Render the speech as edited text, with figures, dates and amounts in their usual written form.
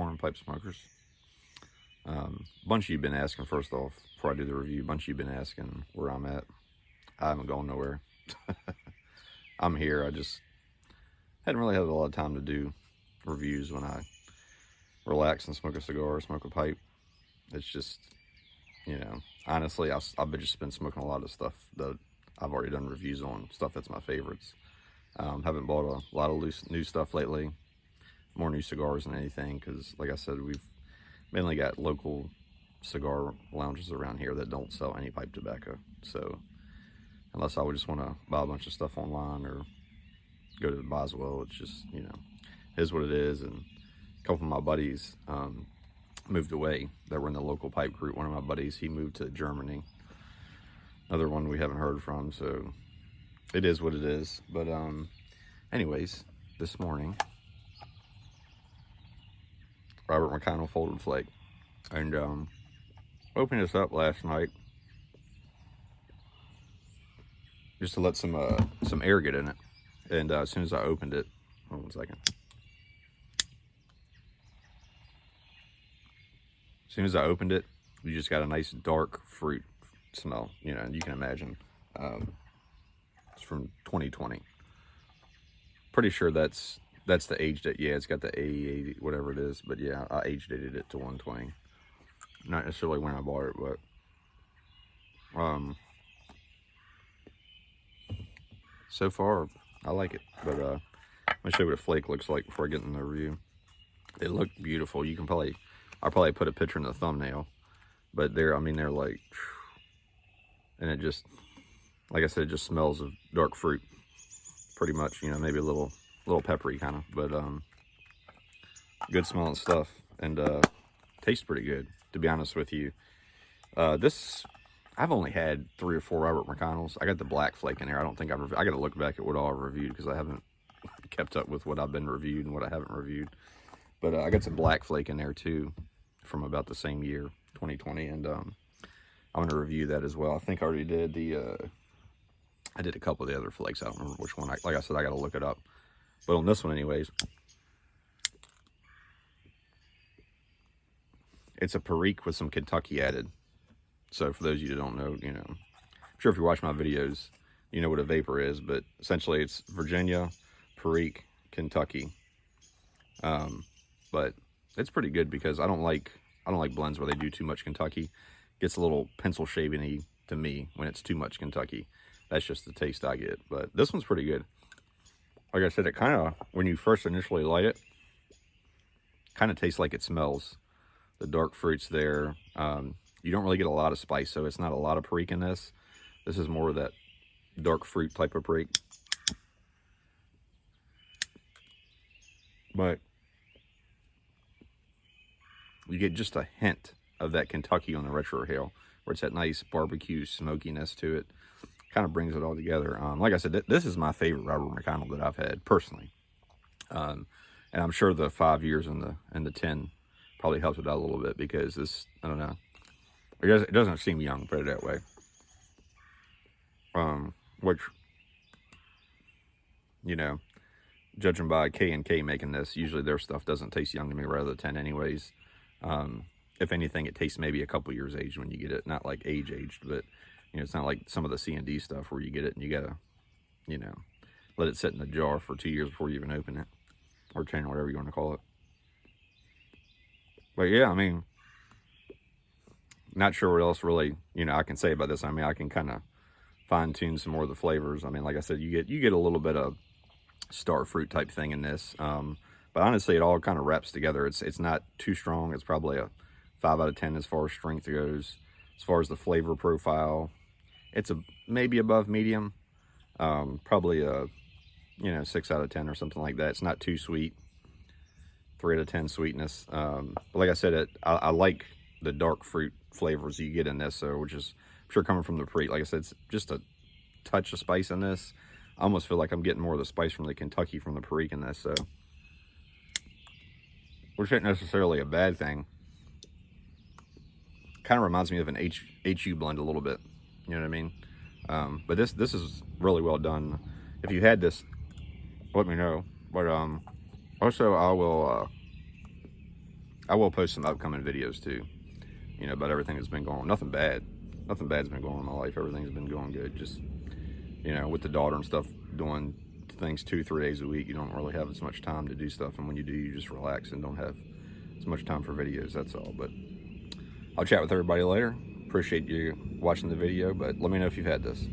morning, pipe smokers. Bunch of you been asking, first off, before I do the review, bunch of you been asking where I'm at. I haven't gone nowhere. I'm here. I just hadn't really had a lot of time to do reviews when I relax and smoke a cigar, smoke a pipe. It's just, honestly, I've just been smoking a lot of stuff that I've already done reviews on, stuff that's my favorites. Haven't bought a lot of new stuff lately, more new cigars than anything, because like I said, we've mainly got local cigar lounges around here that don't sell any pipe tobacco. So unless I would just want to buy a bunch of stuff online or go to the Boswell, it's just, is what it is. And a couple of my buddies moved away that were in the local pipe group. One of my buddies, he moved to Germany. Another one we haven't heard from, so it is what it is. But anyways, this morning, Robert McConnell folded flake, and opened this up last night just to let some air get in it. And as soon as I opened it, hold on 1 second. As soon as I opened it, you just got a nice dark fruit smell. You can imagine. It's from 2020. Pretty sure that's the age that, yeah, it's got the A80, whatever it is. But yeah, I age dated it to 120. Not necessarily when I bought it, but so far I like it. But let me show you what a flake looks like before I get in the review. They look beautiful. I'll probably put a picture in the thumbnail. But they're like, and it just, like I said, it just smells of dark fruit, pretty much. Maybe a little peppery kind of, but good smelling stuff, and tastes pretty good, to be honest with you. I've only had 3 or 4 Robert McConnells. I got the black flake in there. I don't think I got to look back at what all I've reviewed, because I haven't kept up with what I've been reviewed and what I haven't reviewed. But I got some black flake in there too, from about the same year, 2020, and I'm going to review that as well. I think I already did I did a couple of the other flakes. I don't remember which one. Like I said, I got to look it up. But on this one anyways, it's a Perique with some Kentucky added. So for those of you that don't know, I'm sure if you watch my videos, you know what a vapor is, but essentially it's Virginia, Perique, Kentucky. But it's pretty good, because I don't like blends where they do too much Kentucky. It gets a little pencil shaving-y to me when it's too much Kentucky. That's just the taste I get. But this one's pretty good. Like I said, it kind of, when you first initially light it, kind of tastes like it smells. The dark fruit's there. You don't really get a lot of spice, so it's not a lot of Perique in this. This is more of that dark fruit type of Perique. But you get just a hint of that Kentucky on the retrohale, where it's that nice barbecue smokiness to it. Kind of brings it all together. Like I said, this is my favorite Robert McConnell that I've had personally, and I'm sure the 5 years and the 10 probably helped it out a little bit, because this, I don't know, it doesn't seem young, put it that way. Which, judging by K&K making this, usually their stuff doesn't taste young to me, rather than 10 anyways. If anything, it tastes maybe a couple years aged when you get it, not like aged, but it's not like some of the C&D stuff where you get it and you gotta, let it sit in the jar for 2 years before you even open it, or 10, whatever you want to call it. But yeah, not sure what else really, I can say about this. I can kind of fine tune some more of the flavors. Like I said, you get a little bit of star fruit type thing in this. But honestly, it all kind of wraps together. It's not too strong. It's probably a 5 out of 10 as far as strength goes. As far as the flavor profile, it's maybe above medium. Probably a 6 out of 10 or something like that. It's not too sweet. 3 out of 10 sweetness. But like I said, I like the dark fruit flavors you get in this, so which is, I'm sure, coming from the Perique. Like I said, it's just a touch of spice in this. I almost feel like I'm getting more of the spice from the Kentucky from the Perique in this, so, which isn't necessarily a bad thing. Kind of reminds me of an HU blend a little bit, you know what I mean? But this is really well done. If you had this, let me know. But also, I will post some upcoming videos too, you know, about everything that's been going on. Nothing bad. Nothing bad's been going on in my life. Everything's been going good. Just, you know, with the daughter and stuff, doing things 2-3 days a week, you don't really have as much time to do stuff. And when you do, you just relax and don't have as much time for videos. That's all. But I'll chat with everybody later. Appreciate you watching the video, but let me know if you've had this.